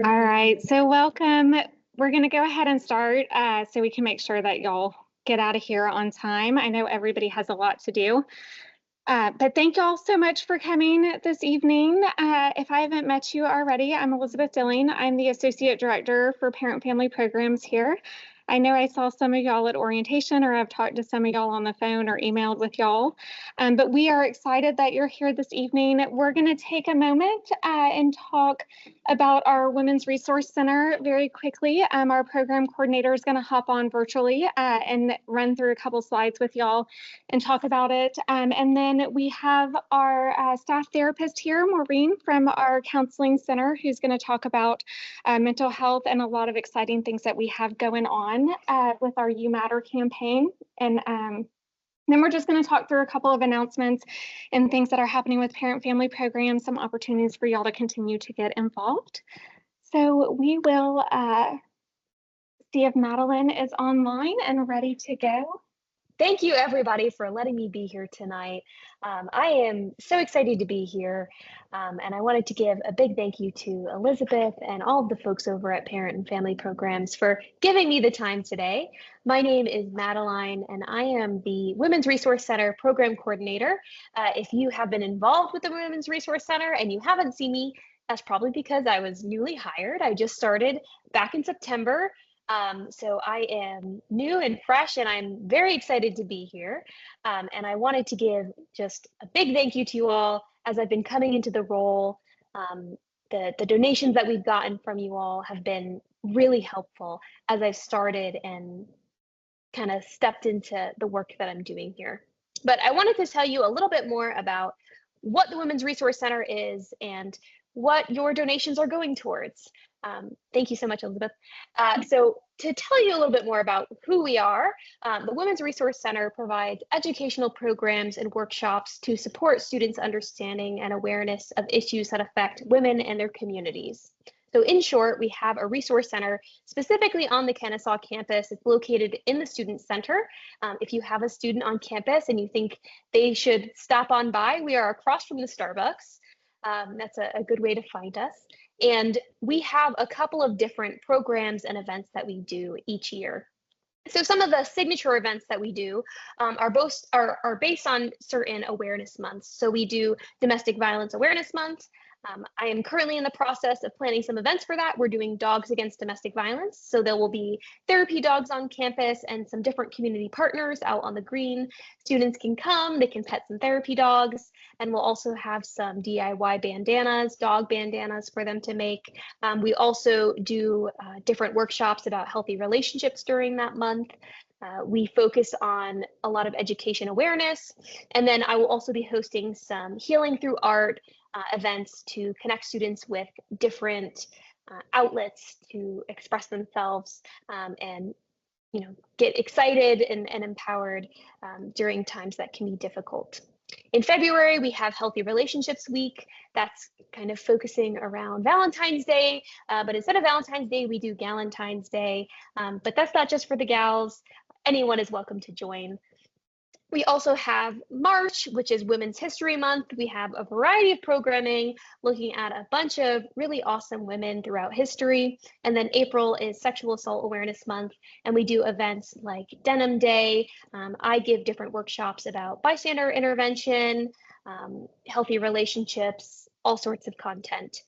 All right, so welcome. We're going to go ahead and start so we can make sure that y'all get out of here on time. I know everybody has a lot to do, but thank y'all so much for coming this evening. If I haven't met you already, I'm Elizabeth Dilling. I'm the Associate Director for Parent Family Programs here. I know I saw some of y'all at orientation, or I've talked to some of y'all on the phone or emailed with y'all, but we are excited that you're here this evening. We're going to take a moment and talk about our Women's Resource Center very quickly. Our program coordinator is going to hop on virtually and run through a couple slides with y'all and talk about it. And then we have our staff therapist here, Maureen, from our counseling center, who's going to talk about mental health and a lot of exciting things that we have going on with our You Matter campaign. And then we're just going to talk through a couple of announcements and things that are happening with parent family programs, some opportunities for y'all to continue to get involved. So we will see if Madeline is online and ready to go. Thank you, everybody, for letting me be here tonight. I am so excited to be here, and I wanted to give a big thank you to Elizabeth and all of the folks over at Parent and Family Programs for giving me the time today. My name is Madeline, and I am the Women's Resource Center Program Coordinator. If you have been involved with the Women's Resource Center and you haven't seen me, that's probably because I was newly hired. I just started back in September. So I am new and fresh, and I'm very excited to be here. And I wanted to give just a big thank you to you all as I've been coming into the role. The donations that we've gotten from you all have been really helpful as I've started and kind of stepped into the work that I'm doing here. But I wanted to tell you a little bit more about what the Women's Resource Center is and what your donations are going towards. Thank you so much, Elizabeth. So to tell you a little bit more about who we are, the Women's Resource Center provides educational programs and workshops to support students' understanding and awareness of issues that affect women and their communities. So in short, we have a resource center specifically on the Kennesaw campus. It's located in the Student Center. If you have a student on campus and you think they should stop on by, we are across from the Starbucks. That's a good way to find us. And we have a couple of different programs and events that we do each year. So some of the signature events that we do are based on certain awareness months. So we do Domestic Violence Awareness Month. I am currently in the process of planning some events for that. We're doing Dogs Against Domestic Violence. So there will be therapy dogs on campus and some different community partners out on the green. Students can come, they can pet some therapy dogs, and we'll also have some DIY bandanas, dog bandanas for them to make. We also do different workshops about healthy relationships during that month. We focus on a lot of education awareness, and then I will also be hosting some Healing Through Art events to connect students with different outlets to express themselves and get excited and empowered during times that can be difficult. In February, we have Healthy Relationships Week. That's kind of focusing around Valentine's Day, but instead of Valentine's Day, we do Galentine's Day. But that's not just for the gals. Anyone is welcome to join. We also have March, which is Women's History Month. We have a variety of programming looking at a bunch of really awesome women throughout history. And then April is Sexual Assault Awareness Month, and we do events like Denim Day. I give different workshops about bystander intervention, healthy relationships, all sorts of content.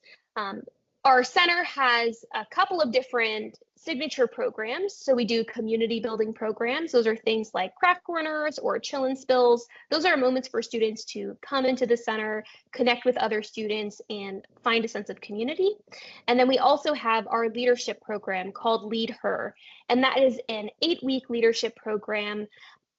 Our center has a couple of different signature programs. So we do community building programs. Those are things like craft corners or chill and spills. Those are moments for students to come into the center, connect with other students, and find a sense of community. And then we also have our leadership program called Lead Her. And that is an 8-week leadership program.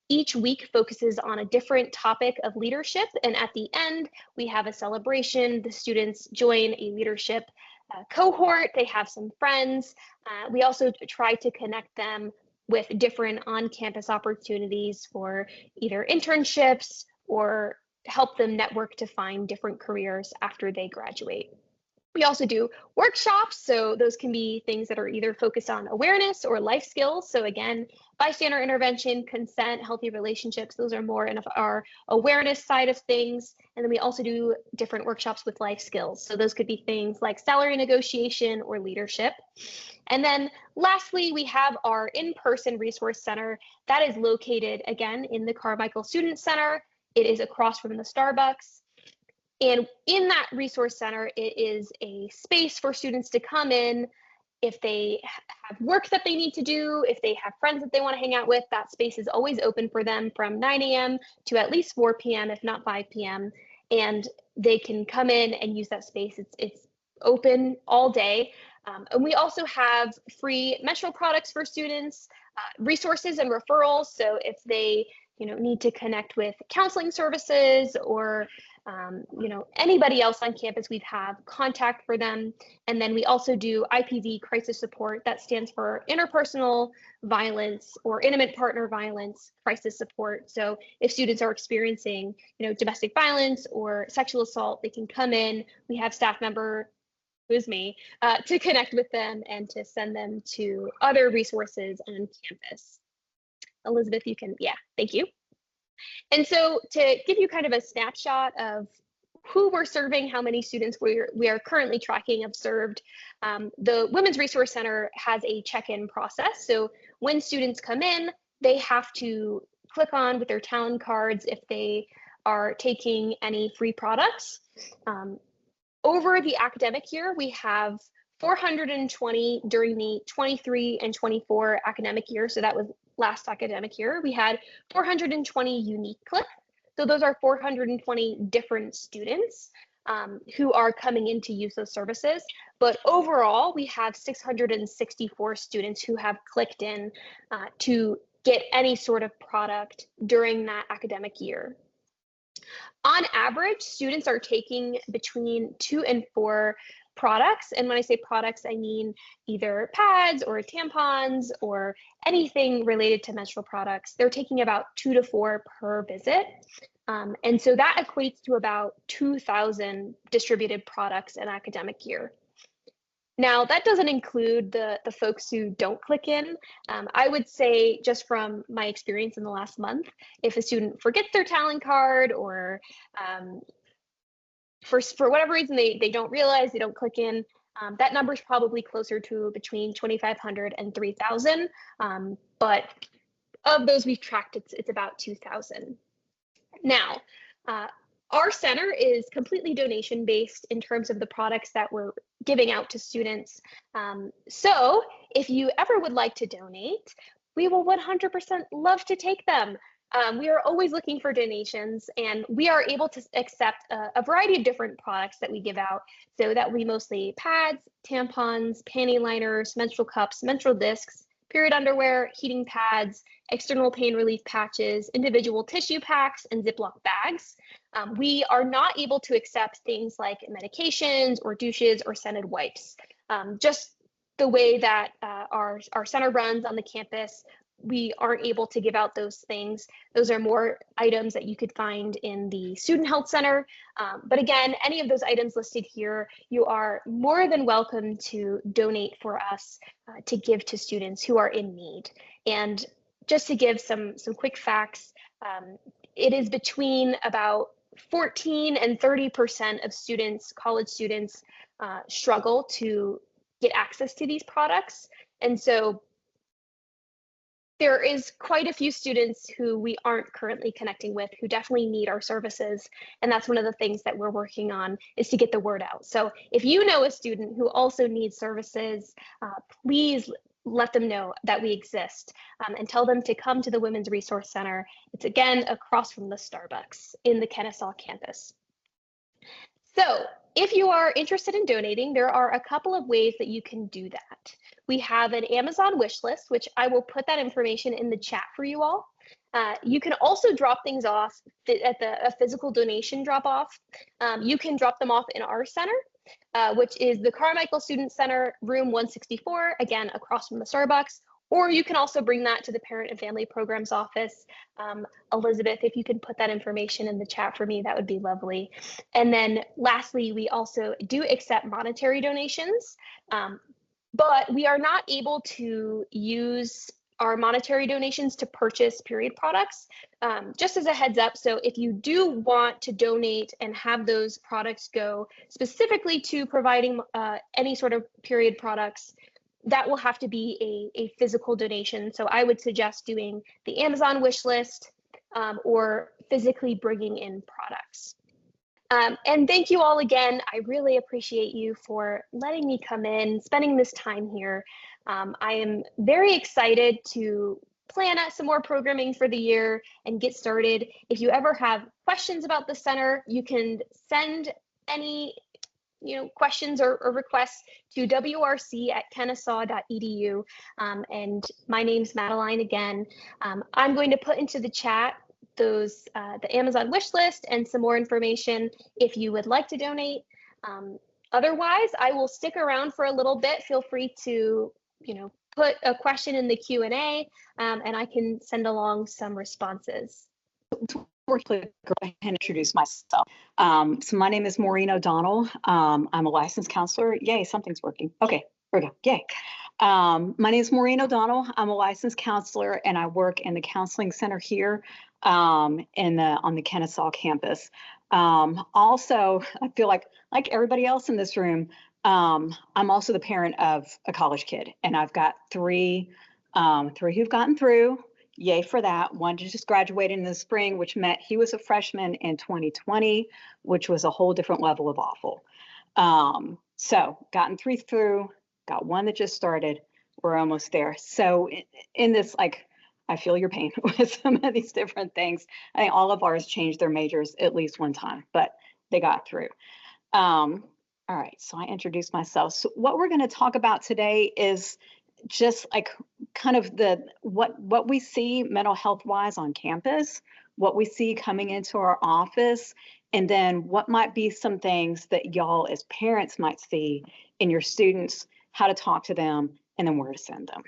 Each week focuses on a different topic of leadership. And at the end, we have a celebration. The students join a leadership cohort. They have some friends. We also try to connect them with different on-campus opportunities for either internships or help them network to find different careers after they graduate. We also do workshops, so those can be things that are either focused on awareness or life skills. So again, bystander intervention, consent, healthy relationships, those are more in our awareness side of things. And then we also do different workshops with life skills. So those could be things like salary negotiation or leadership. And then lastly, we have our in-person resource center that is located again in the Carmichael Student Center. It is across from the Starbucks. And in that resource center, it is a space for students to come in if they have work that they need to do, if they have friends that they want to hang out with. That space is always open for them from 9 a.m. to at least 4 p.m., if not 5 p.m. And they can come in and use that space. It's open all day. And we also have free menstrual products for students, resources and referrals. So if they need to connect with counseling services or anybody else on campus, we have contact for them. And then we also do IPV crisis support. That stands for interpersonal violence or intimate partner violence crisis support. So if students are experiencing, domestic violence or sexual assault, they can come in. We have staff member, who is me, to connect with them and to send them to other resources on campus. Elizabeth, you can, thank you. And so to give you kind of a snapshot of who we're serving, how many students we are currently tracking of served, the Women's Resource Center has a check-in process. So when students come in, they have to click on with their Talon cards if they are taking any free products. Over the academic year, we have 420 during the 23 and 24 academic year. So that was last academic year. We had 420 unique clicks. So those are 420 different students who are coming in to use those services. But overall, we have 664 students who have clicked in to get any sort of product during that academic year. On average, students are taking between 2 and 4 products. And when I say products, I mean either pads or tampons or anything related to menstrual products. They're taking about 2 to 4 per visit. And so that equates to about 2,000 distributed products an academic year. Now, that doesn't include the folks who don't click in. I would say, just from my experience in the last month, if a student forgets their Talon card or for whatever reason they don't realize, they don't click in, that number is probably closer to between 2,500 and 3,000. But of those we've tracked, it's about 2,000. Now, our center is completely donation based in terms of the products that we're giving out to students. So if you ever would like to donate, we will 100% love to take them. We are always looking for donations, and we are able to accept a variety of different products that we give out. So that will be mostly pads, tampons, panty liners, menstrual cups, menstrual discs, period underwear, heating pads, external pain relief patches, individual tissue packs, and Ziploc bags. We are not able to accept things like medications or douches or scented wipes. Just the way that our center runs on the campus, we aren't able to give out those things. Those are more items that you could find in the Student Health Center. But again, any of those items listed here, you are more than welcome to donate for us to give to students who are in need. And just to give some quick facts, it is between about 14 and 30% of students, college students, struggle to get access to these products. And so there is quite a few students who we aren't currently connecting with who definitely need our services. And that's one of the things that we're working on, is to get the word out. So if you know a student who also needs services, please let them know that we exist, and tell them to come to the Women's Resource Center. It's again across from the Starbucks in the Kennesaw campus. So if you are interested in donating, there are a couple of ways that you can do that. We have an Amazon wish list, which I will put that information in the chat for you all. You can also drop things off at a physical donation drop off. You can drop them off in our center, which is the Carmichael Student Center, room 164, again, across from the Starbucks, Or you can also bring that to the Parent and Family Programs office. Elizabeth, if you could put that information in the chat for me, that would be lovely. And then lastly, we also do accept monetary donations, but we are not able to use our monetary donations to purchase period products. Just as a heads up, so if you do want to donate and have those products go specifically to providing any sort of period products, that will have to be a physical donation. So I would suggest doing the Amazon wish list or physically bringing in products. And thank you all again. I really appreciate you for letting me come in, spending this time here. I am very excited to plan out some more programming for the year and get started. If you ever have questions about the center, you can send any questions or requests to wrc@kennesaw.edu. And my name's Madeline again. I'm going to put into the chat those the Amazon wish list and some more information if you would like to donate. Otherwise, I will stick around for a little bit. Feel free to put a question in the Q&A and I can send along some responses. Quickly go ahead and introduce myself. So my name is Maureen O'Donnell. I'm a licensed counselor. Yay, something's working. Okay, here we go. Yay. My name is Maureen O'Donnell. I'm a licensed counselor and I work in the counseling center here on the Kennesaw campus. Also, I feel like everybody else in this room, I'm also the parent of a college kid, and I've got three who've gotten through. Yay for that. One just graduated in the spring, which meant he was a freshman in 2020, which was a whole different level of awful. So gotten three through, got one that just started. We're almost there. So in this, I feel your pain with some of these different things. I think all of ours changed their majors at least one time, but they got through. All right, so I introduced myself. So what we're going to talk about today is just kind of what we see mental health wise on campus, what we see coming into our office, and then what might be some things that y'all as parents might see in your students, how to talk to them, and then where to send them.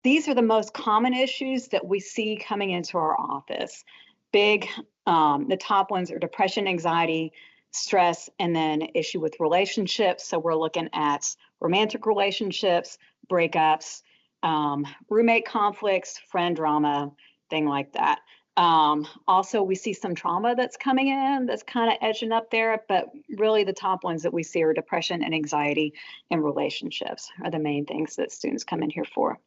These are the most common issues that we see coming into our office. The top ones are depression, anxiety, stress, and then issue with relationships. So we're looking at romantic relationships, breakups, roommate conflicts, friend drama, thing like that. Also, we see some trauma that's coming in that's kind of edging up there, but really the top ones that we see are depression and anxiety and relationships are the main things that students come in here for.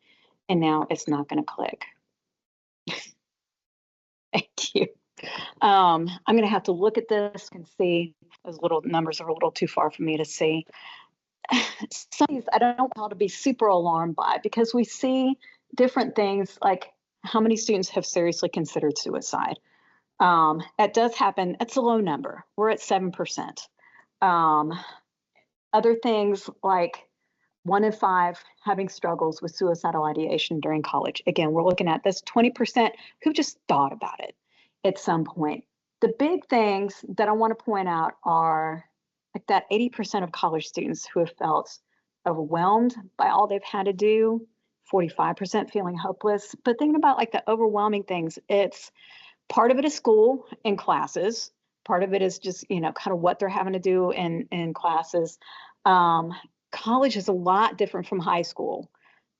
And now it's not going to click. Thank you. I'm going to have to look at this and see. Those little numbers are a little too far for me to see. Some of these I don't know how to be super alarmed by, because we see different things like how many students have seriously considered suicide. That does happen. It's a low number. We're at 7%. Other things like 1 in 5 having struggles with suicidal ideation during college. Again, we're looking at this 20% who just thought about it at some point. The big things that I want to point out are like that 80% of college students who have felt overwhelmed by all they've had to do, 45% feeling hopeless. But thinking about like the overwhelming things, it's part of it is school and classes. Part of it is just, kind of what they're having to do in classes. College is a lot different from high school.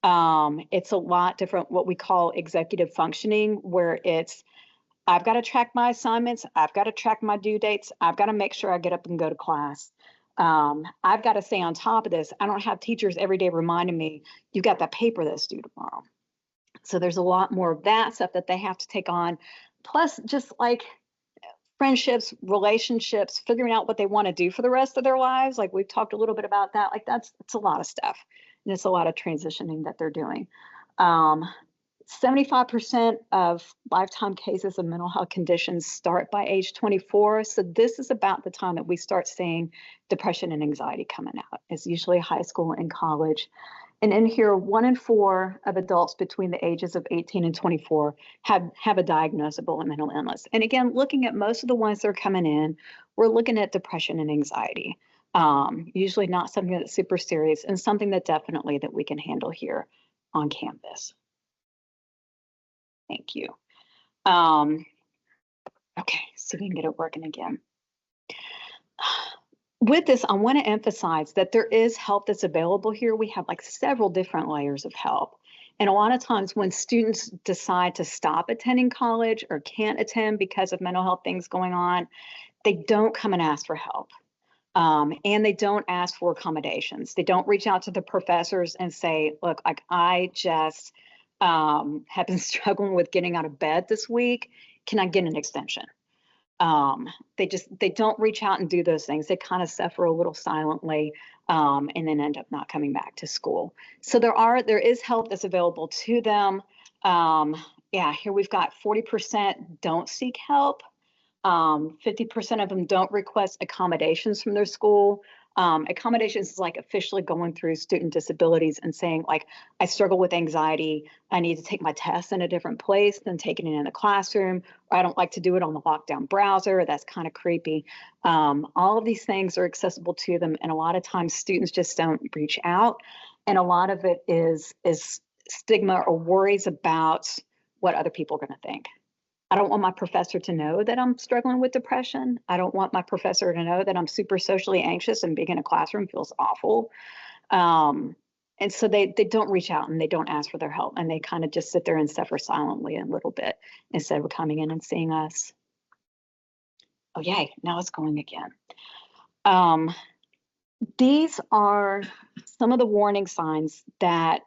It's a lot different, what we call executive functioning, where it's, I've got to track my assignments. I've got to track my due dates. I've got to make sure I get up and go to class. I've got to stay on top of this. I don't have teachers every day reminding me, you've got that paper that's due tomorrow. So there's a lot more of that stuff that they have to take on. Plus just like friendships, relationships, figuring out what they want to do for the rest of their lives. Like we've talked a little bit about that. Like it's a lot of stuff. And it's a lot of transitioning that they're doing. 75% of lifetime cases of mental health conditions start by age 24. So this is about the time that we start seeing depression and anxiety coming out. It's usually high school and college. And in here, 1 in 4 of adults between the ages of 18 and 24 have a diagnosable mental illness. And again, looking at most of the ones that are coming in, we're looking at depression and anxiety. Usually not something that's super serious, and something that definitely that we can handle here on campus. Thank you. Okay, so we can get it working again. With this, I want to emphasize that there is help that's available here. We have like several different layers of help. And a lot of times when students decide to stop attending college or can't attend because of mental health things going on, they don't come and ask for help. And they don't ask for accommodations. They don't reach out to the professors and say, look, like I just have been struggling with getting out of bed this week. Can I get an extension? They don't reach out and do those things. They kind of suffer a little silently and then end up not coming back to school. So there is help that's available to them. Yeah, here we've got 40% don't seek help. 50% of them don't request accommodations from their school. Accommodations is like officially going through student disabilities and saying like, I struggle with anxiety. I need to take my tests in a different place than taking it in the classroom. Or I don't like to do it on the lockdown browser. That's kind of creepy. All of these things are accessible to them. And a lot of times students just don't reach out. And a lot of it is stigma or worries about what other people are going to think. I don't want my professor to know that I'm struggling with depression. I don't want my professor to know that I'm super socially anxious and being in a classroom feels awful. And so they don't reach out and they don't ask for their help, and they kind of just sit there and suffer silently a little bit instead of coming in and seeing us. Oh, yay, now it's going again. These are some of the warning signs that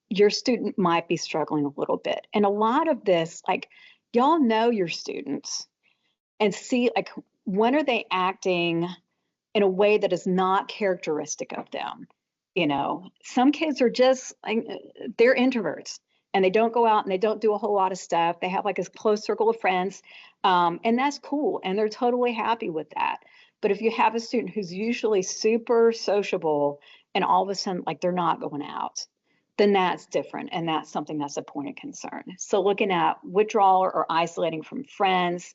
your student might be struggling a little bit. And a lot of this, like, y'all know your students and see like when are they acting in a way that is not characteristic of them. You know, some kids are just like, they're introverts and they don't go out and they don't do a whole lot of stuff. They have like a close circle of friends, and that's cool, and they're totally happy with that. But if you have a student who's usually super sociable and all of a sudden like they're not going out, then that's different, and that's something that's a point of concern. So looking at withdrawal or isolating from friends,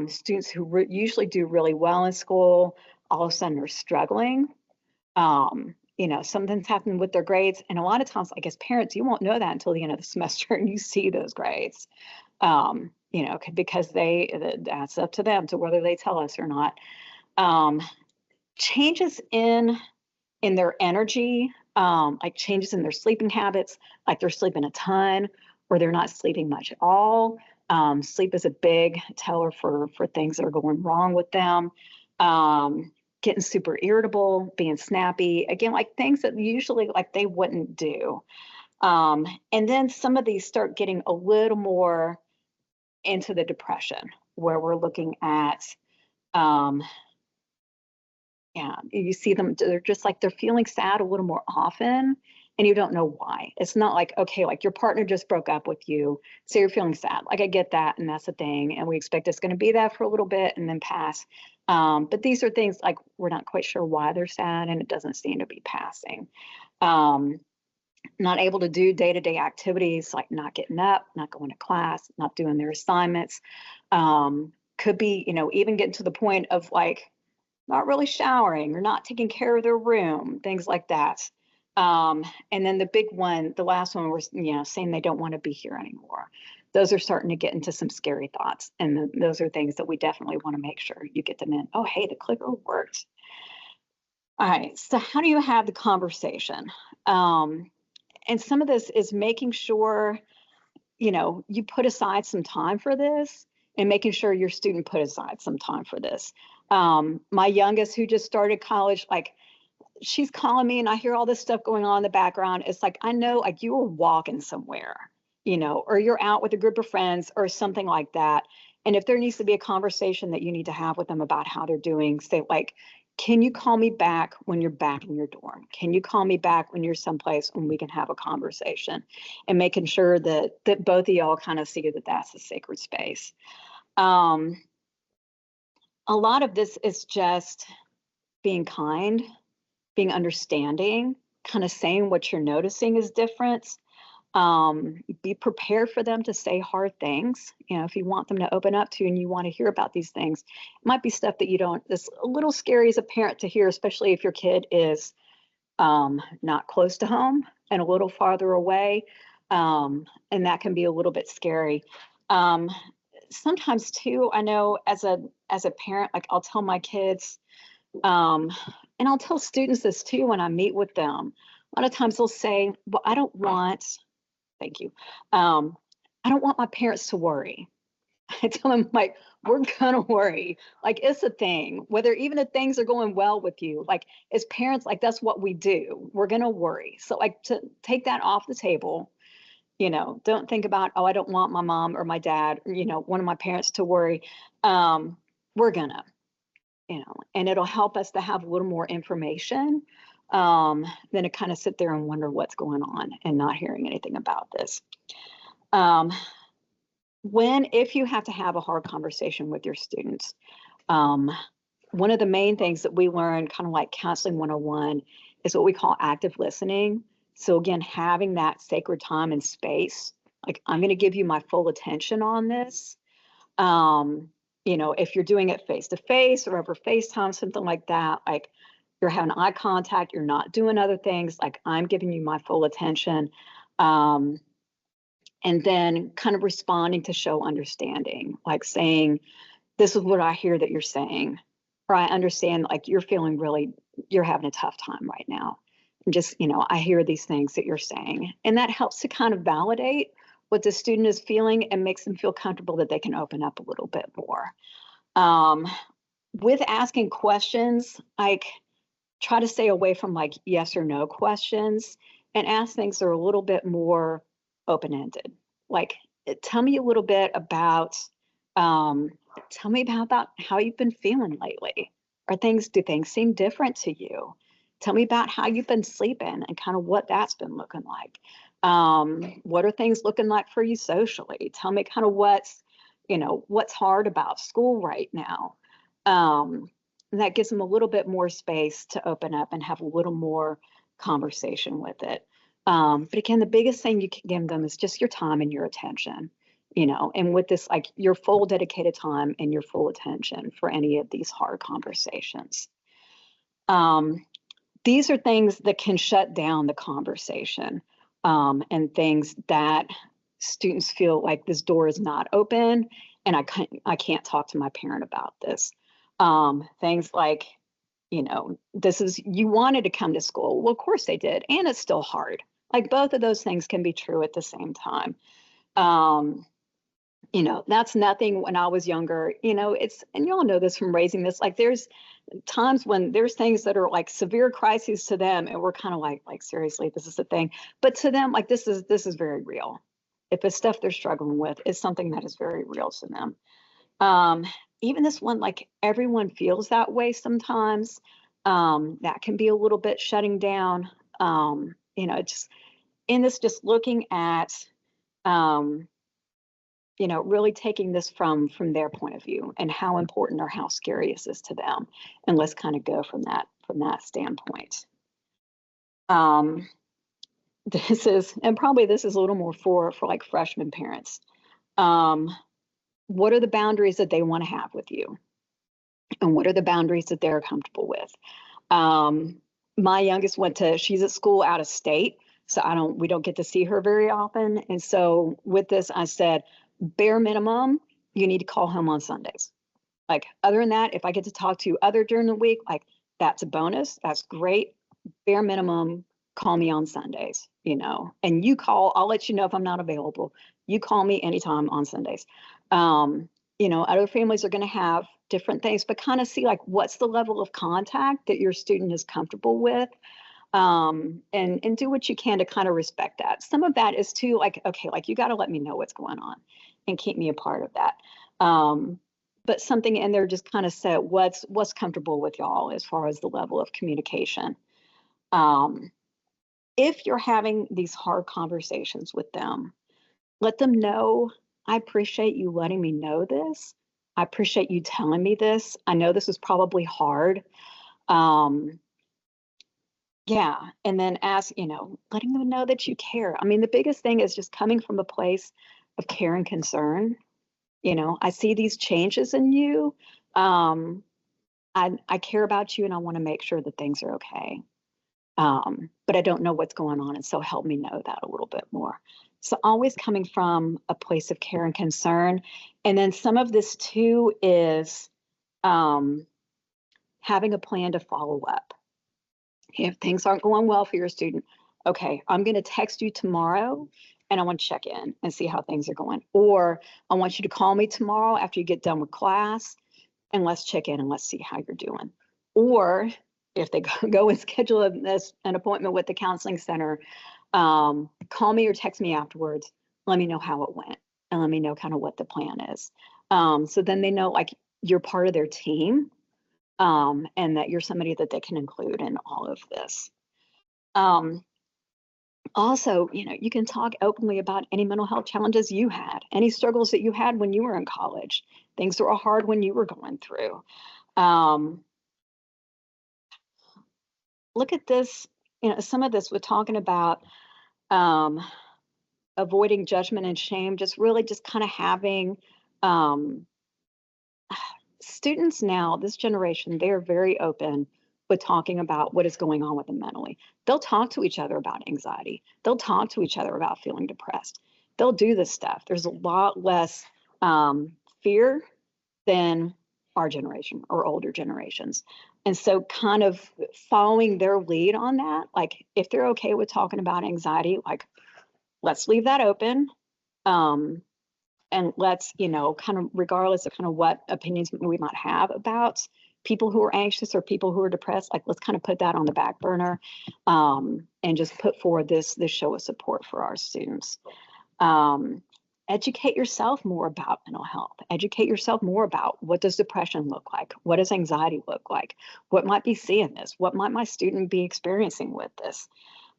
students who usually do really well in school, all of a sudden are struggling. You know, something's happened with their grades, and a lot of times, I guess parents, you won't know that until the end of the semester and you see those grades. You know, because that's up to them to whether they tell us or not. Changes in their energy, like changes in their sleeping habits, like they're sleeping a ton or they're not sleeping much at all. Sleep is a big teller for things that are going wrong with them. Getting super irritable, being snappy, again, like things that usually like they wouldn't do. And then some of these start getting a little more into the depression, where we're looking at yeah, you see them, they're just like, they're feeling sad a little more often and you don't know why. It's not like, okay, like your partner just broke up with you, so you're feeling sad. Like I get that, and that's a thing, and we expect it's going to be that for a little bit and then pass. But these are things like we're not quite sure why they're sad, and it doesn't seem to be passing. Not able to do day-to-day activities like not getting up, not going to class, not doing their assignments. Could be, you know, even getting to the point of like not really showering or not taking care of their room, things like that. And then the big one, the last one was, you know, saying they don't want to be here anymore. Those are starting to get into some scary thoughts. And those are things that we definitely want to make sure you get them in. Oh, hey, the clicker worked. All right, so how do you have the conversation? And some of this is making sure, you know, you put aside some time for this and making sure your student put aside some time for this. My youngest, who just started college, like she's calling me and I hear all this stuff going on in the background. It's like, I know like you were walking somewhere, you know, or you're out with a group of friends or something like that. And if there needs to be a conversation that you need to have with them about how they're doing, say like, can you call me back when you're back in your dorm? Can you call me back when you're someplace and we can have a conversation? And making sure that both of y'all kind of see that that's a sacred space. A lot of this is just being kind, being understanding, kind of saying what you're noticing is different. Be prepared for them to say hard things. You know, if you want them to open up to you and you want to hear about these things, it might be stuff that you don't, it's a little scary as a parent to hear, especially if your kid is not close to home and a little farther away. And that can be a little bit scary. Sometimes too, I know as a parent, like I'll tell my kids, and I'll tell students this too when I meet with them. A lot of times they'll say, well, I don't want, thank you. I don't want my parents to worry. I tell them, like, we're gonna worry. Like, it's a thing, whether even if things are going well with you, like as parents, like that's what we do. We're gonna worry. So like to take that off the table, you know, don't think about, oh, I don't want my mom or my dad, or, you know, one of my parents to worry. We're gonna, you know, and it'll help us to have a little more information than to kind of sit there and wonder what's going on and not hearing anything about this. If you have to have a hard conversation with your students, one of the main things that we learn, kind of like counseling 101, is what we call active listening. So again, having that sacred time and space, like I'm going to give you my full attention on this. You know, if you're doing it face to face or over FaceTime, something like that, like you're having eye contact, you're not doing other things, like I'm giving you my full attention. And then kind of responding to show understanding, like saying, this is what I hear that you're saying, or I understand like you're feeling really, you're having a tough time right now. And just, you know, I hear these things that you're saying. And that helps to kind of validate what the student is feeling and makes them feel comfortable that they can open up a little bit more. With asking questions, like try to stay away from like yes or no questions and ask things that are a little bit more open-ended. Like, tell me a little bit about, tell me about how you've been feeling lately. Do things seem different to you? Tell me about how you've been sleeping and kind of what that's been looking like. What are things looking like for you socially? Tell me kind of what's hard about school right now. And that gives them a little bit more space to open up and have a little more conversation with it. But again, the biggest thing you can give them is just your time and your attention, you know, and with this, like your full dedicated time and your full attention for any of these hard conversations. These are things that can shut down the conversation, and things that students feel like this door is not open and I can't talk to my parent about this. Things like, you know, you wanted to come to school. Well, of course they did. And it's still hard. Like both of those things can be true at the same time. You know, that's nothing when I was younger, you know, and y'all know this from raising this, like there's times when there's things that are like severe crises to them. And we're kind of like, seriously, this is a thing. But to them, like, this is very real. If it's stuff they're struggling with, it's something that is very real to them. Even this one, like everyone feels that way sometimes. That can be a little bit shutting down. You know, just looking at, you know, really taking this from their point of view and how important or how scary is this to them, and let's kind of go from that standpoint. This is a little more for like freshman parents. What are the boundaries that they want to have with you? And what are the boundaries that they're comfortable with? My youngest she's at school out of state, so we don't get to see her very often. And so with this, I said, bare minimum, you need to call home on Sundays. Like other than that, if I get to talk to you during the week, like that's a bonus. That's great. Bare minimum, call me on Sundays, you know, and I'll let you know if I'm not available. You call me anytime on Sundays. You know, other families are going to have different things, but kind of see like what's the level of contact that your student is comfortable with, and do what you can to kind of respect that. Some of that is too like, okay, like you got to let me know what's going on and keep me a part of that. But something in there just kind of said what's comfortable with y'all as far as the level of communication. If you're having these hard conversations with them, let them know, I appreciate you letting me know this. I appreciate you telling me this. I know this is probably hard. Yeah. And then letting them know that you care. I mean, the biggest thing is just coming from a place of care and concern. I see these changes in you. I care about you and I want to make sure that things are okay. But I don't know what's going on. And so help me know that a little bit more. So always coming from a place of care and concern. And then some of this too is having a plan to follow up. If things aren't going well for your student, okay, I'm going to text you tomorrow and I want to check in and see how things are going. Or I want you to call me tomorrow after you get done with class and let's check in and let's see how you're doing. Or if they go and schedule an appointment with the counseling center, call me or text me afterwards. Let me know how it went and let me know kind of what the plan is. So then they know like you're part of their team, and that you're somebody that they can include in all of this. Also, you can talk openly about any mental health challenges you had, any struggles that you had when you were in college, things that were hard when you were going through. Look at this, some of this we're talking about avoiding judgment and shame, just really just kind of having students now, this generation, they are very open with talking about what is going on with them mentally. They'll talk to each other about anxiety. They'll talk to each other about feeling depressed. They'll do this stuff. There's a lot less fear than our generation or older generations. And so kind of following their lead on that, like if they're okay with talking about anxiety, like let's leave that open. And let's, kind of regardless of kind of what opinions we might have about people who are anxious or people who are depressed, like let's kind of put that on the back burner, and just put forward this show of support for our students. Educate yourself more about mental health. Educate yourself more about what does depression look like? What does anxiety look like? What might be seeing this? What might my student be experiencing with this?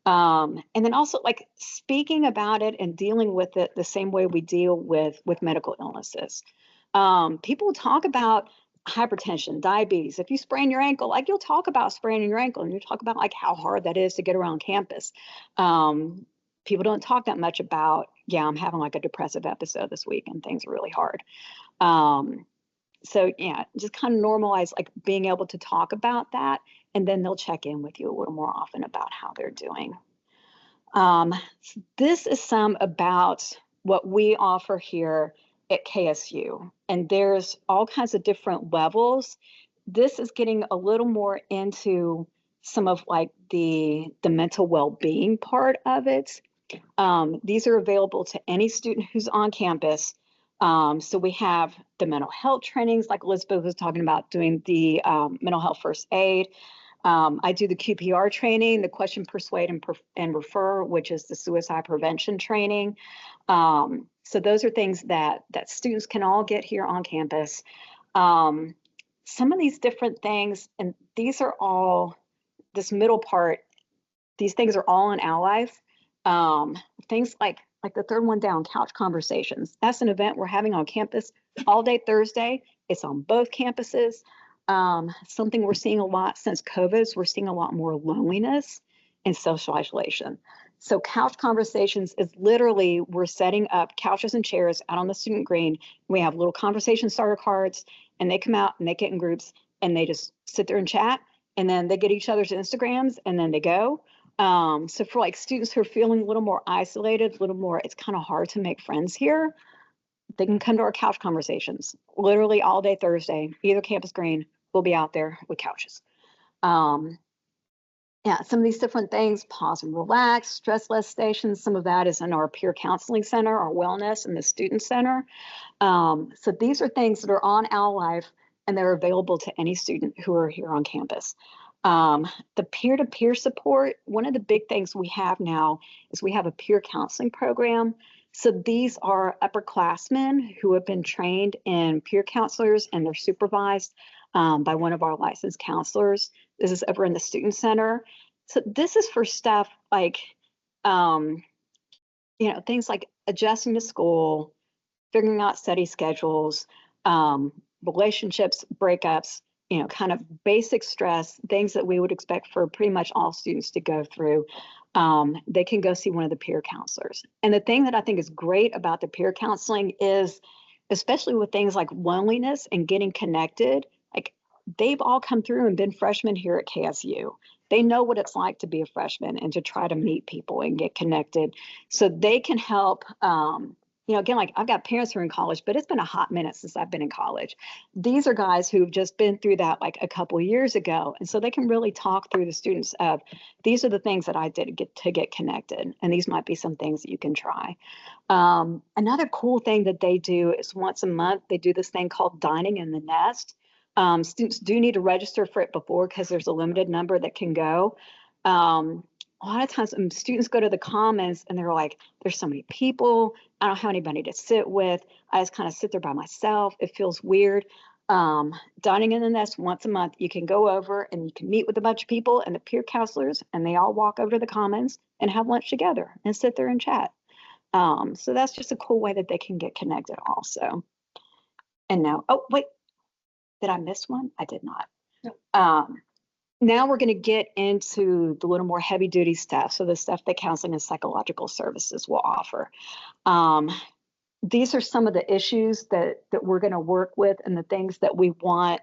And then also like speaking about it and dealing with it the same way we deal with medical illnesses. People talk about hypertension, diabetes. If you sprain your ankle, like you'll talk about spraining your ankle and you talk about like how hard that is to get around campus. People don't talk that much about, yeah, I'm having like a depressive episode this week and things are really hard. So yeah, just kind of normalize like being able to talk about that, and then they'll check in with you a little more often about how they're doing. This is some about what we offer here at KSU, and there's all kinds of different levels. This is getting a little more into some of like the mental well-being part of it. These are available to any student who's on campus. So we have the mental health trainings, like Elizabeth was talking about, doing the mental health first aid. I do the QPR training, the question, persuade, and refer, which is the suicide prevention training. So those are things that students can all get here on campus. Some of these different things, and these are all, this middle part, these things are all in Our Life. Things like the third one down, couch conversations. That's an event we're having on campus all day Thursday. It's on both campuses. Something we're seeing a lot since COVID is we're seeing a lot more loneliness and social isolation. So couch conversations is literally, we're setting up couches and chairs out on the student green. We have little conversation starter cards and they come out and they get in groups and they just sit there and chat, and then they get each other's Instagrams and then they go. So for like students who are feeling a little more isolated, a little more, it's kind of hard to make friends here, they can come to our couch conversations literally all day Thursday, either campus green, we'll be out there with couches. Yeah, some of these different things, pause and relax, stress less stations. Some of that is in our peer counseling center, our wellness, and the student center. So these are things that are on Our Life and they're available to any student who are here on campus. The peer-to-peer support, one of the big things we have now is we have a peer counseling program. So these are upperclassmen who have been trained in peer counselors and they're supervised by one of our licensed counselors. This is over in the student center. So this is for stuff like, things like adjusting to school, figuring out study schedules, relationships, breakups, kind of basic stress, things that we would expect for pretty much all students to go through, they can go see one of the peer counselors. And the thing that I think is great about the peer counseling is, especially with things like loneliness and getting connected, like they've all come through and been freshmen here at KSU. They know what it's like to be a freshman and to try to meet people and get connected. So they can help, again, like I've got parents who are in college, but it's been a hot minute since I've been in college. These are guys who've just been through that like a couple of years ago. And so they can really talk through the students of, these are the things that I did to get connected. And these might be some things that you can try. Another cool thing that they do is once a month, they do this thing called Dining in the Nest. Students do need to register for it before because there's a limited number that can go. A lot of times students go to the Commons and they're like, there's so many people. I don't have anybody to sit with. I just kind of sit there by myself. It feels weird. Dining in the Nest once a month, you can go over and you can meet with a bunch of people and the peer counselors, and they all walk over to the Commons and have lunch together and sit there and chat. So that's just a cool way that they can get connected also. And now, oh, wait, did I miss one? I did not. No. Now we're going to get into the little more heavy duty stuff. So the stuff that counseling and psychological services will offer. These are some of the issues that we're going to work with and the things that we want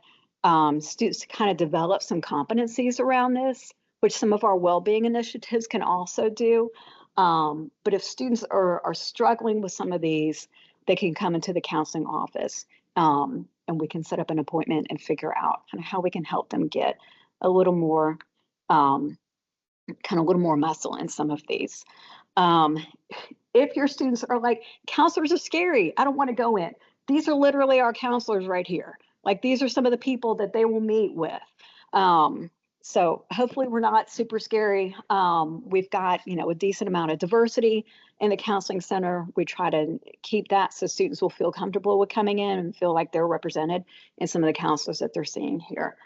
students to kind of develop some competencies around this, which some of our well-being initiatives can also do. But if students are struggling with some of these, they can come into the counseling office and we can set up an appointment and figure out kind of how we can help them get a little more, kind of a little more muscle in some of these. If your students are like, counselors are scary, I don't want to go in. These are literally our counselors right here. Like these are some of the people that they will meet with. So hopefully we're not super scary. We've got, a decent amount of diversity in the counseling center. We try to keep that so students will feel comfortable with coming in and feel like they're represented in some of the counselors that they're seeing here.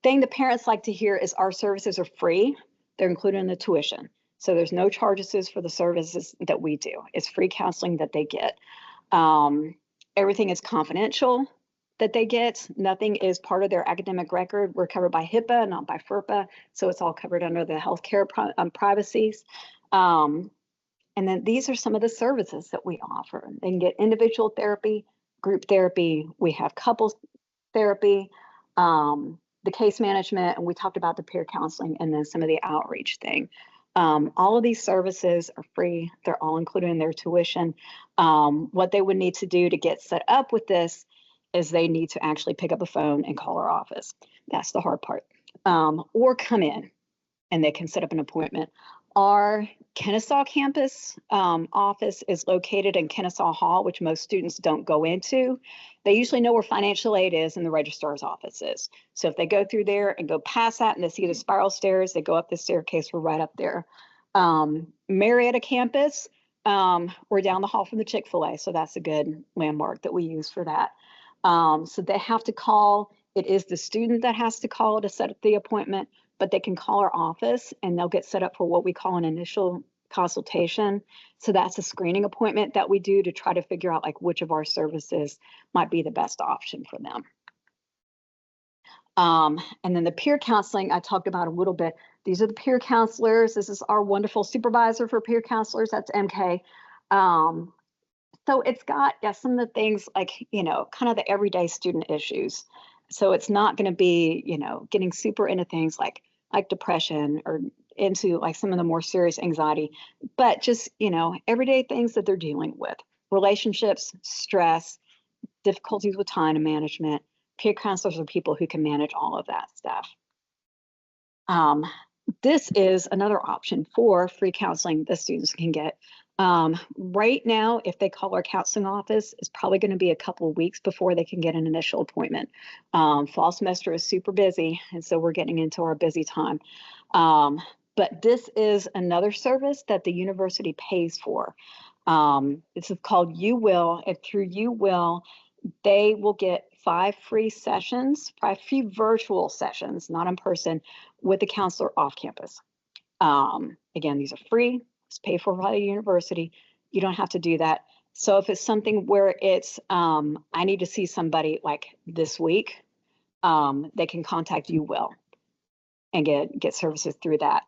Thing the parents like to hear is our services are free. They're included in the tuition. So there's no charges for the services that we do. It's free counseling that they get. Everything is confidential that they get. Nothing is part of their academic record. We're covered by HIPAA, not by FERPA. So it's all covered under the healthcare privacies. And then these are some of the services that we offer. They can get individual therapy, group therapy. We have couples therapy, the case management, and we talked about the peer counseling and then some of the outreach thing. All of these services are free. They're all included in their tuition. What they would need to do to get set up with this is they need to actually pick up a phone and call our office. That's the hard part. Or come in and they can set up an appointment. Our Kennesaw campus office is located in Kennesaw Hall, which most students don't go into. They usually know where financial aid is and the registrar's office is. So if they go through there and go past that and they see the spiral stairs, they go up the staircase, we're right up there. Marietta campus, we're down the hall from the Chick-fil-A. So that's a good landmark that we use for that. So they have to call. It is the student that has to call to set up the appointment, but they can call our office and they'll get set up for what we call an initial consultation. So that's a screening appointment that we do to try to figure out like which of our services might be the best option for them. And then the peer counseling I talked about a little bit. These are the peer counselors. This is our wonderful supervisor for peer counselors. That's MK. So it's got some of the things like, kind of the everyday student issues. So it's not going to be, getting super into things like depression or into like some of the more serious anxiety, but just, everyday things that they're dealing with, relationships, stress, difficulties with time management. Peer counselors are people who can manage all of that stuff. This is another option for free counseling that students can get. Right now, if they call our counseling office, it's probably going to be a couple of weeks before they can get an initial appointment. Fall semester is super busy, and so we're getting into our busy time. But this is another service that the university pays for. This is called You Will, and through You Will, they will get 5 free sessions, 5 free virtual sessions, not in person, with the counselor off campus. Again, these are free. It's paid for by the university. You don't have to do that. So if it's something where it's, I need to see somebody like this week, they can contact UWell and get services through that.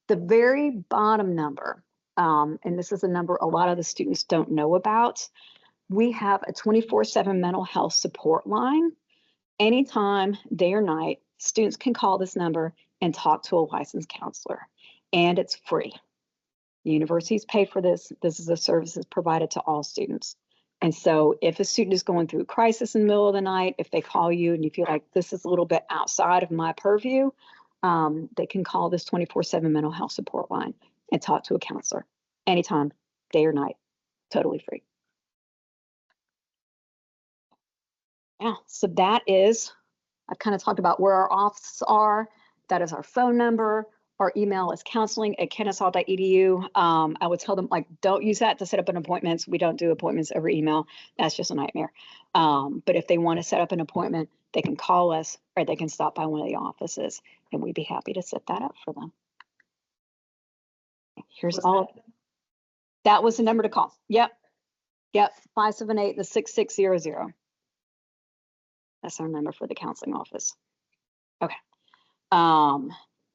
The very bottom number, and this is a number a lot of the students don't know about, we have a 24/7 mental health support line. Anytime, day or night, students can call this number and talk to a licensed counselor, and it's free. The universities pay for this. This is a service that's provided to all students. And so if a student is going through a crisis in the middle of the night, if they call you and you feel like this is a little bit outside of my purview, they can call this 24/7 mental health support line and talk to a counselor anytime, day or night, totally free. Yeah, so that is, I've kind of talked about where our offices are. That is our phone number. Our email is counseling@kennesaw.edu. I would tell them, like, don't use that to set up an appointments. We don't do appointments over email. That's just a nightmare. But if they want to set up an appointment, they can call us or they can stop by one of the offices and we'd be happy to set that up for them. Here's that was the number to call. Yep. 578-6600. That's our number for the counseling office. Okay.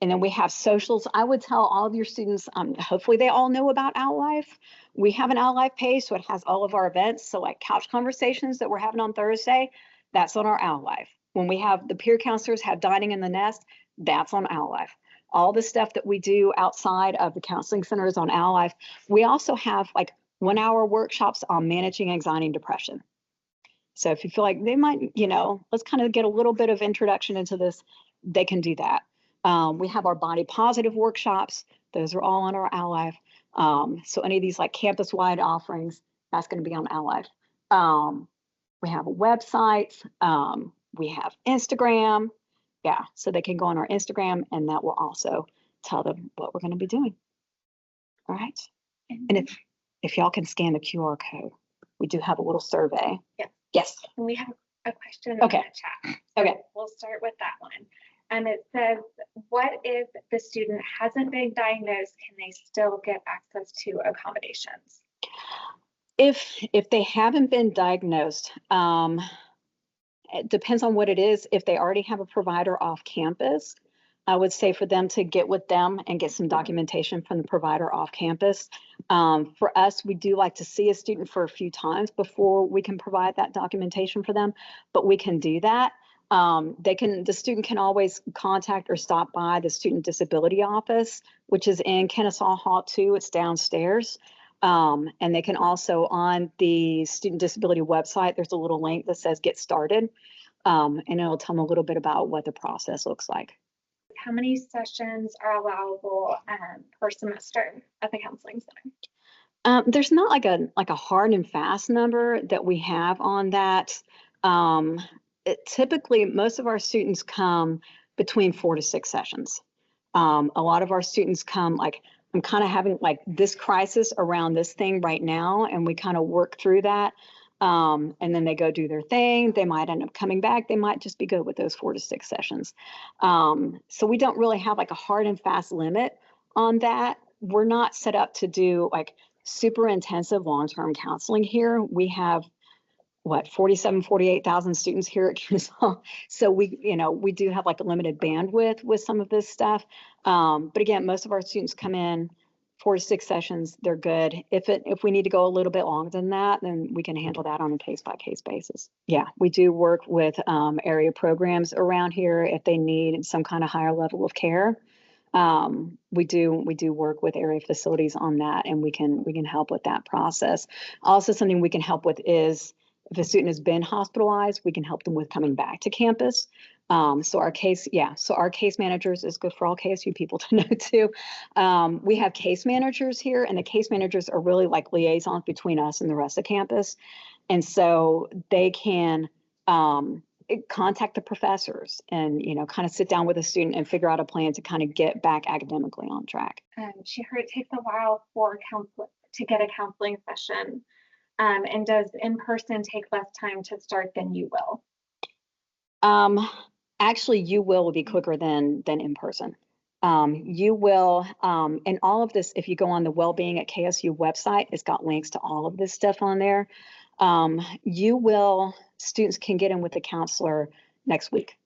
And then we have socials. I would tell all of your students, hopefully they all know about OwlLife. We have an OwlLife page, so it has all of our events. So like couch conversations that we're having on Thursday, that's on our OwlLife. When we have the peer counselors have dining in the nest, that's on OwlLife. All the stuff that we do outside of the counseling center is on OwlLife. We also have like 1-hour workshops on managing anxiety and depression. So if you feel like they might, let's kind of get a little bit of introduction into this, they can do that. We have our body positive workshops. Those are all on our OwlLife. So any of these like campus-wide offerings, that's going to be on OwlLife. We have a website. We have Instagram. Yeah, so they can go on our Instagram and that will also tell them what we're going to be doing. All right. And if y'all can scan the QR code, we do have a little survey. Yeah. Yes. We have a question Okay. in the chat. So Okay. we'll start with that one. And it says, what if the student hasn't been diagnosed? Can they still get access to accommodations? If they haven't been diagnosed, it depends on what it is. If they already have a provider off campus, I would say for them to get with them and get some documentation from the provider off campus. For us, we do like to see a student for a few times before we can provide that documentation for them, but we can do that. The student can always contact or stop by the Student Disability Office, which is in Kennesaw Hall 2. It's downstairs. And they can also, on the Student Disability website, there's a little link that says get started. And it'll tell them a little bit about what the process looks like. How many sessions are allowable per semester at the counseling center? There's not like a hard and fast number that we have on that. Typically, most of our students come between 4 to 6 sessions. A lot of our students come like, I'm kind of having like this crisis around this thing right now, and we kind of work through that. And then they go do their thing. They might end up coming back. They might just be good with those 4 to 6 sessions. So we don't really have like a hard and fast limit on that. We're not set up to do like super intensive long-term counseling here. We have 48,000 students here at Kennesaw. So we do have like a limited bandwidth with some of this stuff. But again, most of our students come in 4 to 6 sessions, they're good. If we need to go a little bit longer than that, then we can handle that on a case-by-case basis. Yeah, we do work with area programs around here if they need some kind of higher level of care. We do work with area facilities on that, and we can help with that process. Also, something we can help with is if a student has been hospitalized, we can help them with coming back to campus. So our case managers is good for all KSU people to know too. We have case managers here, and the case managers are really like liaisons between us and the rest of campus. And so they can contact the professors and, kind of sit down with a student and figure out a plan to kind of get back academically on track. She heard it takes a while for to get a counseling session. And does in-person take less time to start than UWell? Actually, UWell will be quicker than in-person. UWell, and all of this, if you go on the Wellbeing at KSU website, it's got links to all of this stuff on there. UWell students can get in with the counselor next week.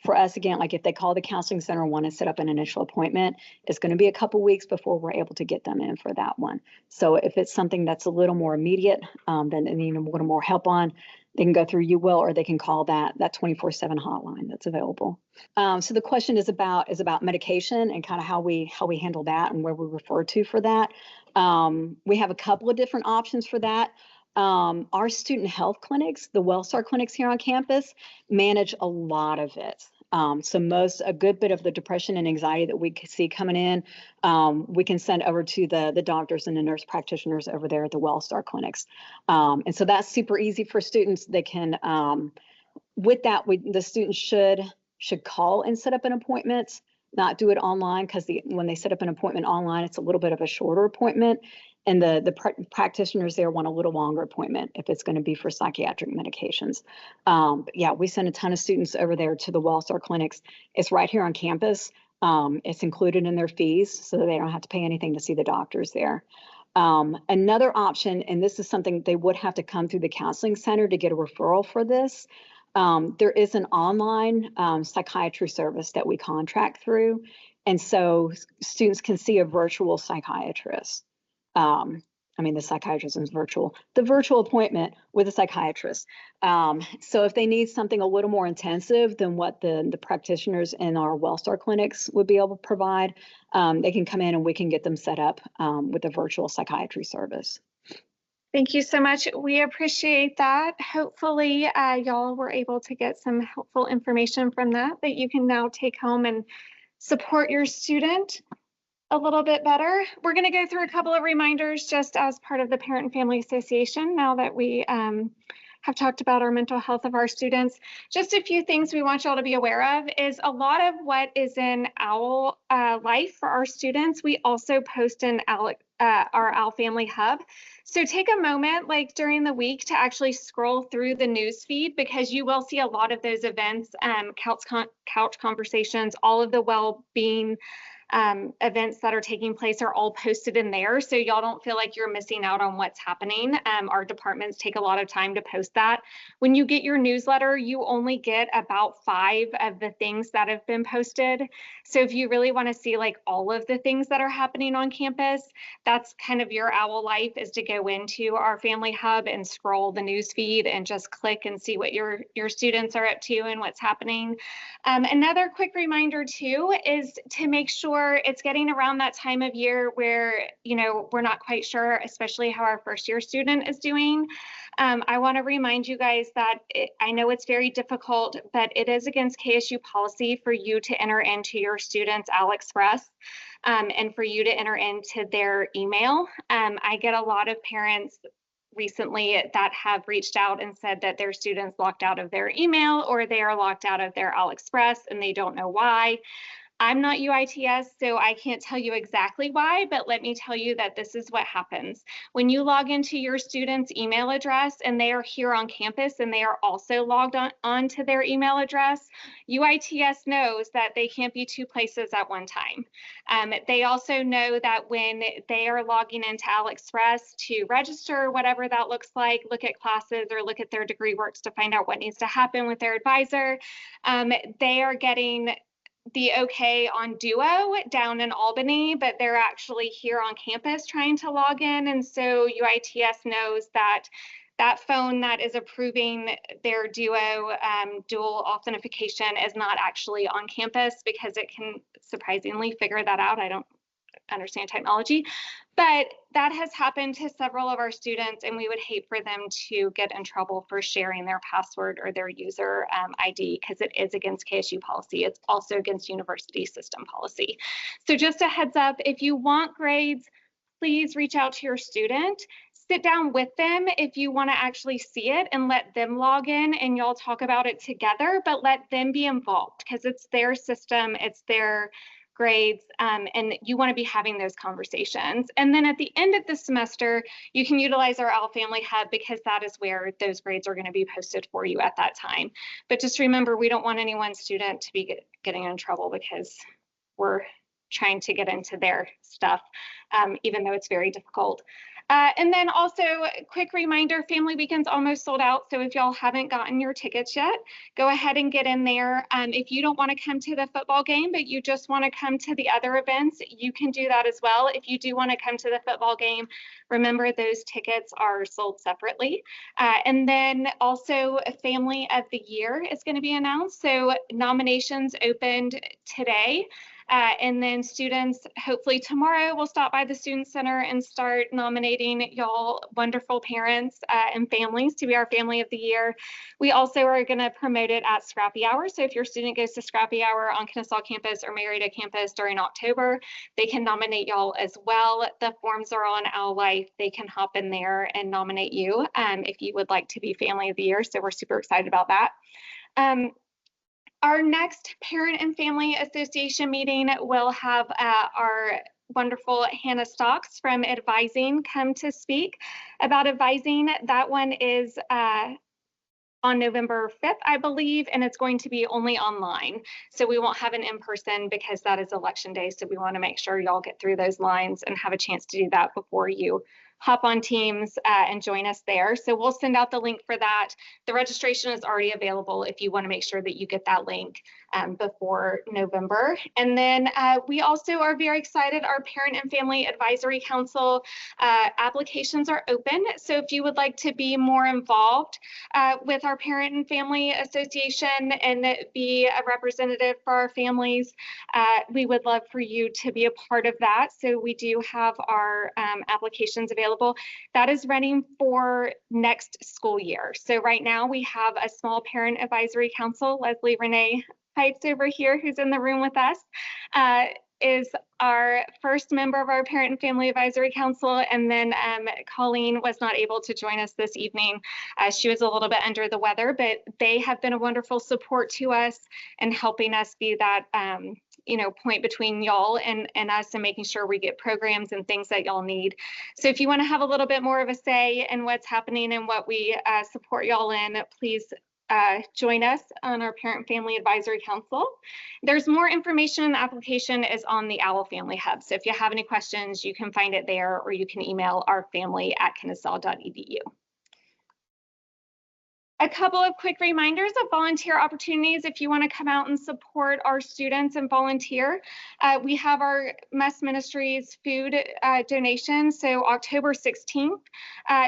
For us, again, like if they call the counseling center and want to set up an initial appointment, it's going to be a couple weeks before we're able to get them in for that one. So if it's something that's a little more immediate, then they need a little more help on, they can go through UWell or they can call that 24/7 hotline that's available. So the question is about medication and kind of how we handle that and where we refer to for that. We have a couple of different options for that. Our student health clinics, the WellStar clinics here on campus, manage a lot of it. So a good bit of the depression and anxiety that we see coming in, we can send over to the doctors and the nurse practitioners over there at the WellStar clinics. And so that's super easy for students. They can, with that, the students should call and set up an appointment, not do it online, because when they set up an appointment online, it's a little bit of a shorter appointment. And the practitioners there want a little longer appointment if it's going to be for psychiatric medications. But yeah, we send a ton of students over there to the WellStar clinics. It's right here on campus. It's included in their fees, so they don't have to pay anything to see the doctors there. Another option, and this is something they would have to come through the counseling center to get a referral for this. There is an online psychiatry service that we contract through. And so students can see a virtual psychiatrist. The psychiatrist is virtual, the virtual appointment with a psychiatrist. So if they need something a little more intensive than what the practitioners in our WellStar clinics would be able to provide, they can come in and we can get them set up with a virtual psychiatry service. Thank you so much. We appreciate that. Hopefully y'all were able to get some helpful information from that you can now take home and support your student a little bit better. We're going to go through a couple of reminders just as part of the Parent and Family Association now that we have talked about our mental health of our students. Just a few things we want y'all to be aware of is a lot of what is in OWL life for our students, we also post in our OWL Family Hub. So take a moment like during the week to actually scroll through the news feed, because you will see a lot of those events, couch conversations, all of the well-being events that are taking place are all posted in there. So y'all don't feel like you're missing out on what's happening. Our departments take a lot of time to post that. When you get your newsletter, you only get about 5 of the things that have been posted. So if you really want to see like all of the things that are happening on campus, that's kind of your OWL life, is to go into our Family Hub and scroll the news feed and just click and see what your students are up to and what's happening. Another quick reminder too is to make sure it's getting around that time of year where, we're not quite sure, especially how our first year student is doing. I want to remind you guys that I know it's very difficult, but it is against KSU policy for you to enter into your students' OWL Express and for you to enter into their email. I get a lot of parents recently that have reached out and said that their students locked out of their email or they are locked out of their OWL Express and they don't know why. I'm not UITS, so I can't tell you exactly why, but let me tell you that this is what happens. When you log into your student's email address and they are here on campus and they are also logged on to their email address, UITS knows that they can't be 2 places at one time. They also know that when they are logging into OWL Express to register, whatever that looks like, look at classes or look at their degree works to find out what needs to happen with their advisor, they are getting the okay on Duo down in Albany, but they're actually here on campus trying to log in. And so UITS knows that that phone that is approving their Duo dual authentication is not actually on campus, because it can surprisingly figure that out. I don't understand technology, but that has happened to several of our students, and we would hate for them to get in trouble for sharing their password or their user ID, because it is against KSU policy. It's also against university system policy. So just a heads up, if you want grades, please reach out to your student. Sit down with them if you want to actually see it and let them log in and y'all talk about it together, but let them be involved because it's their system, it's their grades, and you want to be having those conversations. And then at the end of the semester, you can utilize our OWL Family Hub because that is where those grades are going to be posted for you at that time. But just remember, we don't want any one student to be getting in trouble because we're trying to get into their stuff, even though it's very difficult. And then also, quick reminder, Family Weekend's almost sold out. So if y'all haven't gotten your tickets yet, go ahead and get in there. If you don't want to come to the football game, but you just want to come to the other events, you can do that as well. If you do want to come to the football game, remember those tickets are sold separately. And then also Family of the Year is going to be announced. So nominations opened today. And then students, hopefully tomorrow, will stop by the Student Center and start nominating y'all wonderful parents and families to be our Family of the Year. We also are going to promote it at Scrappy Hour. So if your student goes to Scrappy Hour on Kennesaw campus or Marietta campus during October, they can nominate y'all as well. The forms are on Owl Life. They can hop in there and nominate you if you would like to be Family of the Year. So we're super excited about that. Our next Parent and Family Association meeting will have our wonderful Hannah Stocks from Advising come to speak about advising. That one is on November 5th, I believe, and it's going to be only online. So we won't have an in-person because that is election day. So we want to make sure y'all get through those lines and have a chance to do that before you hop on Teams and join us there. So we'll send out the link for that. The registration is already available if you want to make sure that you get that link before November. And then we also are very excited. Our Parent and Family Advisory Council applications are open. So if you would like to be more involved with our Parent and Family Association and be a representative for our families, we would love for you to be a part of that. So we do have our applications available. That is running for next school year. So right now we have a small parent advisory council. Leslie Renee Pipes over here, who's in the room with us, is our first member of our Parent and Family Advisory Council. And then Colleen was not able to join us this evening. She was a little bit under the weather, but they have been a wonderful support to us and helping us be that point between y'all and us and making sure we get programs and things that y'all need. So if you want to have a little bit more of a say in what's happening and what we support y'all in, please join us on our Parent Family Advisory Council. There's more information in the application is on the OWL Family Hub. So if you have any questions, you can find it there, or you can email ourfamily@kennesaw.edu. A couple of quick reminders of volunteer opportunities if you want to come out and support our students and volunteer. We have our Mess Ministries food donation. So October 16th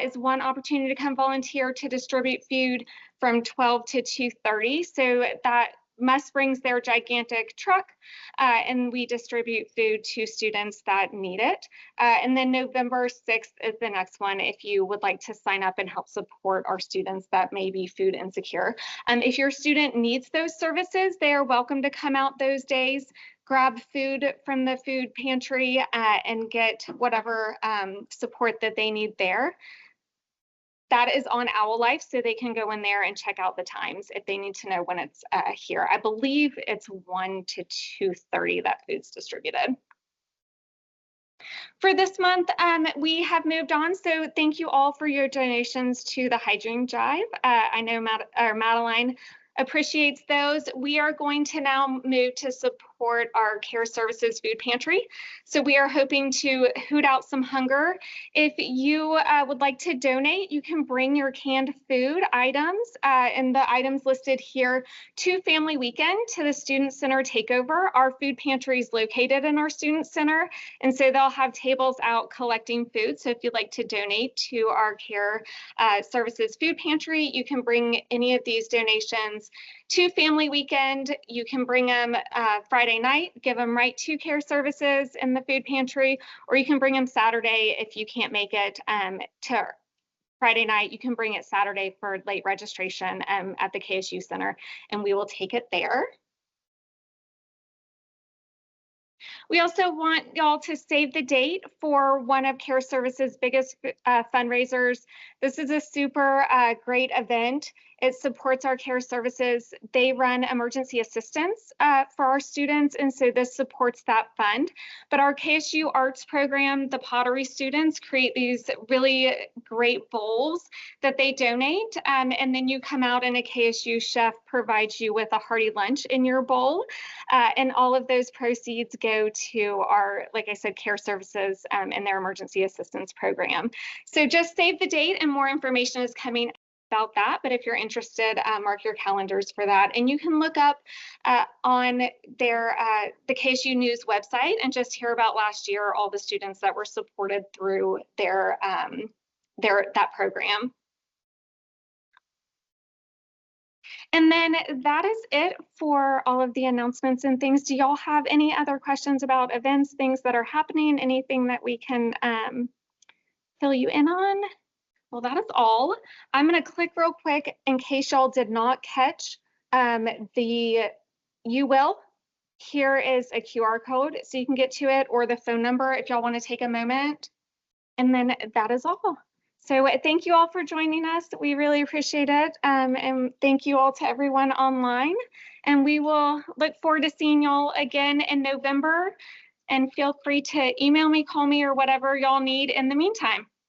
is one opportunity to come volunteer to distribute food from 12 to 2:30. So that Mess brings their gigantic truck and we distribute food to students that need it. And then November 6th is the next one if you would like to sign up and help support our students that may be food insecure. If your student needs those services, they are welcome to come out those days, grab food from the food pantry and get whatever support that they need there. That is on Owl Life, so they can go in there and check out the times if they need to know when it's here. I believe it's 1 to 2:30 that food's distributed. For this month, we have moved on, so thank you all for your donations to the Hygiene Drive. I know Madeline appreciates those. We are going to now move to support our Care Services Food Pantry. So we are hoping to hoot out some hunger. If you would like to donate, you can bring your canned food items and the items listed here to Family Weekend to the Student Center Takeover. Our food pantry is located in our Student Center, and so they'll have tables out collecting food. So if you'd like to donate to our Care Services Food Pantry, you can bring any of these donations to Family Weekend. You can bring them Friday night, give them right to Care Services in the food pantry, or you can bring them Saturday if you can't make it to Friday night. You can bring it Saturday for late registration at the KSU Center, and we will take it there. We also want y'all to save the date for one of Care Services' biggest fundraisers. This is a super great event. It supports our care services. They run emergency assistance for our students, and so this supports that fund. But our KSU Arts program, the pottery students create these really great bowls that they donate, and then you come out and a KSU chef provides you with a hearty lunch in your bowl, and all of those proceeds go to our, like I said, care services and their emergency assistance program. So just save the date, and more information is coming about that. But if you're interested, mark your calendars for that. And you can look up on their the KSU News website and just hear about last year, all the students that were supported through their that program. And then that is it for all of the announcements and things. Do y'all have any other questions about events, things that are happening, anything that we can fill you in on? Well, that is all. I'm going to click real quick in case y'all did not catch you will. Here is a QR code so you can get to it, or the phone number if y'all want to take a moment. And then that is all. So thank you all for joining us. We really appreciate it. And thank you all to everyone online. And we will look forward to seeing y'all again in November. And feel free to email me, call me, or whatever y'all need in the meantime.